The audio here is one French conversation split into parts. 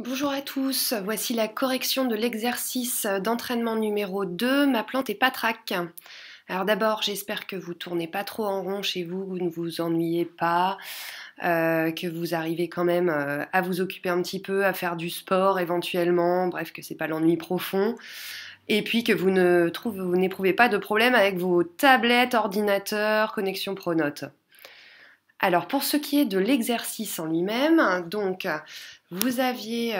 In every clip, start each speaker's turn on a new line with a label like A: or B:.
A: Bonjour à tous, voici la correction de l'exercice d'entraînement numéro 2, ma plante est patraque. Alors d'abord, j'espère que vous tournez pas trop en rond chez vous, vous ne vous ennuyez pas, que vous arrivez quand même à vous occuper un petit peu, à faire du sport éventuellement, bref, que c'est pas l'ennui profond. Et puis que vous n'éprouvez pas de problème avec vos tablettes, ordinateurs, connexion Pronote. Alors pour ce qui est de l'exercice en lui-même, donc vous aviez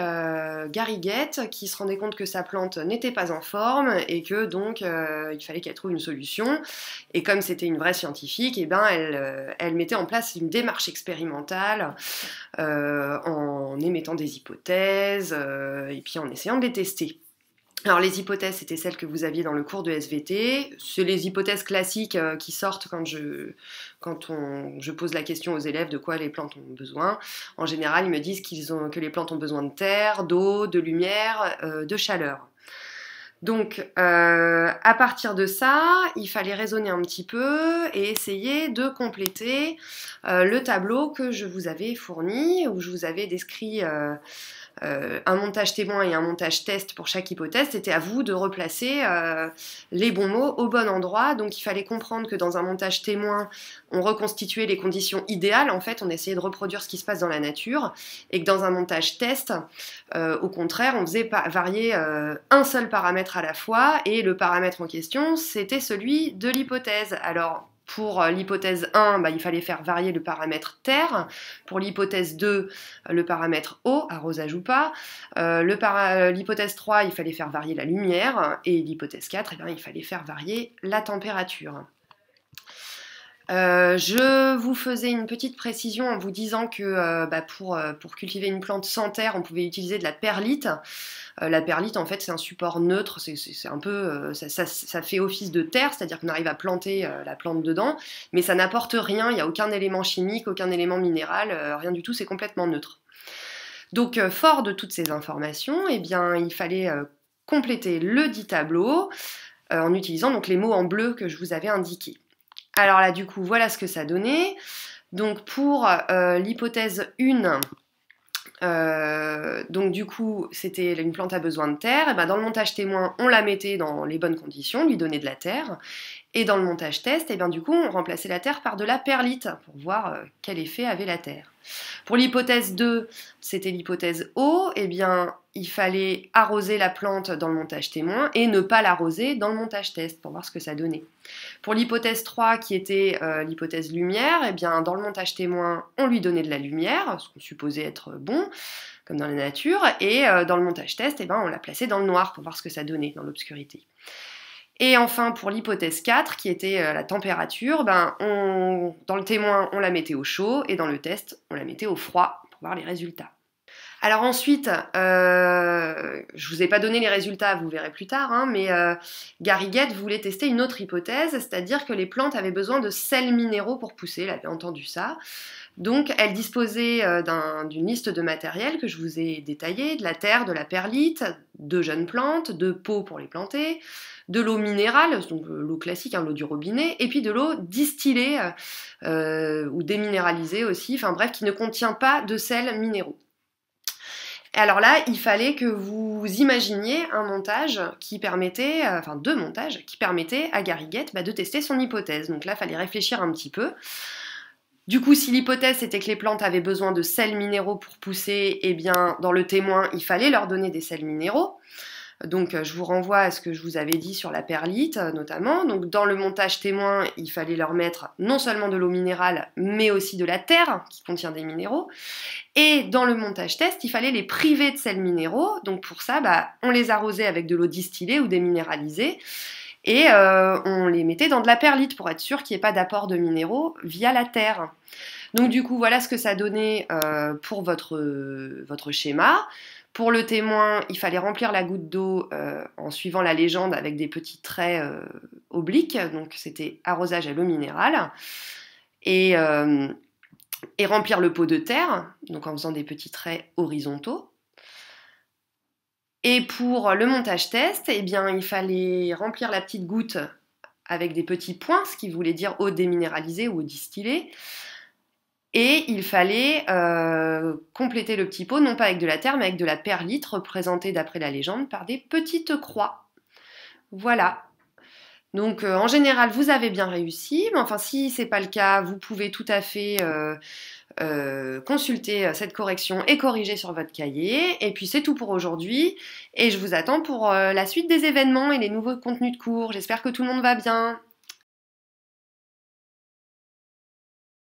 A: Garriguette qui se rendait compte que sa plante n'était pas en forme et que donc il fallait qu'elle trouve une solution. Et comme c'était une vraie scientifique, eh ben, elle mettait en place une démarche expérimentale en émettant des hypothèses et puis en essayant de les tester. Alors les hypothèses, c'était celles que vous aviez dans le cours de SVT. C'est les hypothèses classiques qui sortent quand je pose la question aux élèves de quoi les plantes ont besoin. En général, ils me disent que les plantes ont besoin de terre, d'eau, de lumière, de chaleur. Donc, à partir de ça, il fallait raisonner un petit peu et essayer de compléter le tableau que je vous avais fourni, où je vous avais décrit un montage témoin et un montage test pour chaque hypothèse. C'était à vous de replacer les bons mots au bon endroit. Donc il fallait comprendre que dans un montage témoin, on reconstituait les conditions idéales. En fait, on essayait de reproduire ce qui se passe dans la nature. Et que dans un montage test, au contraire, on faisait varier un seul paramètre à la fois. Et le paramètre en question, c'était celui de l'hypothèse. Alors, pour l'hypothèse 1, il fallait faire varier le paramètre terre. Pour l'hypothèse 2, le paramètre eau, arrosage ou pas. L'hypothèse 3, il fallait faire varier la lumière. Et l'hypothèse 4, il fallait faire varier la température. Je vous faisais une petite précision en vous disant que pour cultiver une plante sans terre, on pouvait utiliser de la perlite. La perlite, en fait, c'est un support neutre, c'est un peu, ça fait office de terre, c'est-à-dire qu'on arrive à planter la plante dedans, mais ça n'apporte rien, il n'y a aucun élément chimique, aucun élément minéral, rien du tout, c'est complètement neutre. Donc, fort de toutes ces informations, eh bien, il fallait compléter le dit tableau en utilisant donc les mots en bleu que je vous avais indiqués. Alors là, du coup, voilà ce que ça donnait. Donc, pour l'hypothèse 1, donc du coup, c'était une plante à besoin de terre. Et ben, dans le montage témoin, on la mettait dans les bonnes conditions, lui donner de la terre. Et dans le montage test, et ben, du coup, on remplaçait la terre par de la perlite pour voir quel effet avait la terre. Pour l'hypothèse 2, c'était l'hypothèse eau, et bien, il fallait arroser la plante dans le montage témoin et ne pas l'arroser dans le montage test pour voir ce que ça donnait. Pour l'hypothèse 3, qui était l'hypothèse lumière, et bien, dans le montage témoin, on lui donnait de la lumière, ce qu'on supposait être bon, comme dans la nature, et dans le montage test, et ben, on l'a placé dans le noir pour voir ce que ça donnait dans l'obscurité. Et enfin, pour l'hypothèse 4, qui était la température, dans le témoin, on la mettait au chaud, et dans le test, on la mettait au froid pour voir les résultats. Alors ensuite, je vous ai pas donné les résultats, vous verrez plus tard, hein, mais Garriguette voulait tester une autre hypothèse, c'est-à-dire que les plantes avaient besoin de sels minéraux pour pousser, elle avait entendu ça. Donc elle disposait d'une liste de matériel que je vous ai détaillé, de la terre, de la perlite, de jeunes plantes, de pots pour les planter, de l'eau minérale, donc l'eau classique, hein, l'eau du robinet, et puis de l'eau distillée ou déminéralisée aussi, enfin bref, qui ne contient pas de sels minéraux. Et alors là, il fallait que vous imaginiez un montage qui permettait, deux montages qui permettaient à Garriguette de tester son hypothèse. Donc là, il fallait réfléchir un petit peu. Du coup, si l'hypothèse c'était que les plantes avaient besoin de sels minéraux pour pousser, eh bien, dans le témoin, il fallait leur donner des sels minéraux. Donc je vous renvoie à ce que je vous avais dit sur la perlite notamment. Donc dans le montage témoin, il fallait leur mettre non seulement de l'eau minérale, mais aussi de la terre qui contient des minéraux. Et dans le montage test, il fallait les priver de sels minéraux. Donc pour ça, on les arrosait avec de l'eau distillée ou déminéralisée. Et on les mettait dans de la perlite pour être sûr qu'il n'y ait pas d'apport de minéraux via la terre. Donc du coup, voilà ce que ça donnait pour votre schéma. Pour le témoin, il fallait remplir la goutte d'eau en suivant la légende avec des petits traits obliques. Donc c'était arrosage à l'eau minérale. Et remplir le pot de terre, donc en faisant des petits traits horizontaux. Et pour le montage test, eh bien, il fallait remplir la petite goutte avec des petits points, ce qui voulait dire eau déminéralisée ou eau distillée, Et il fallait compléter le petit pot, non pas avec de la terre, mais avec de la perlite, représentée d'après la légende par des petites croix. Voilà. Donc en général, vous avez bien réussi, mais enfin si c'est pas le cas, vous pouvez tout à fait consulter cette correction et corriger sur votre cahier. Et puis c'est tout pour aujourd'hui. Et je vous attends pour la suite des événements et les nouveaux contenus de cours. J'espère que tout le monde va bien.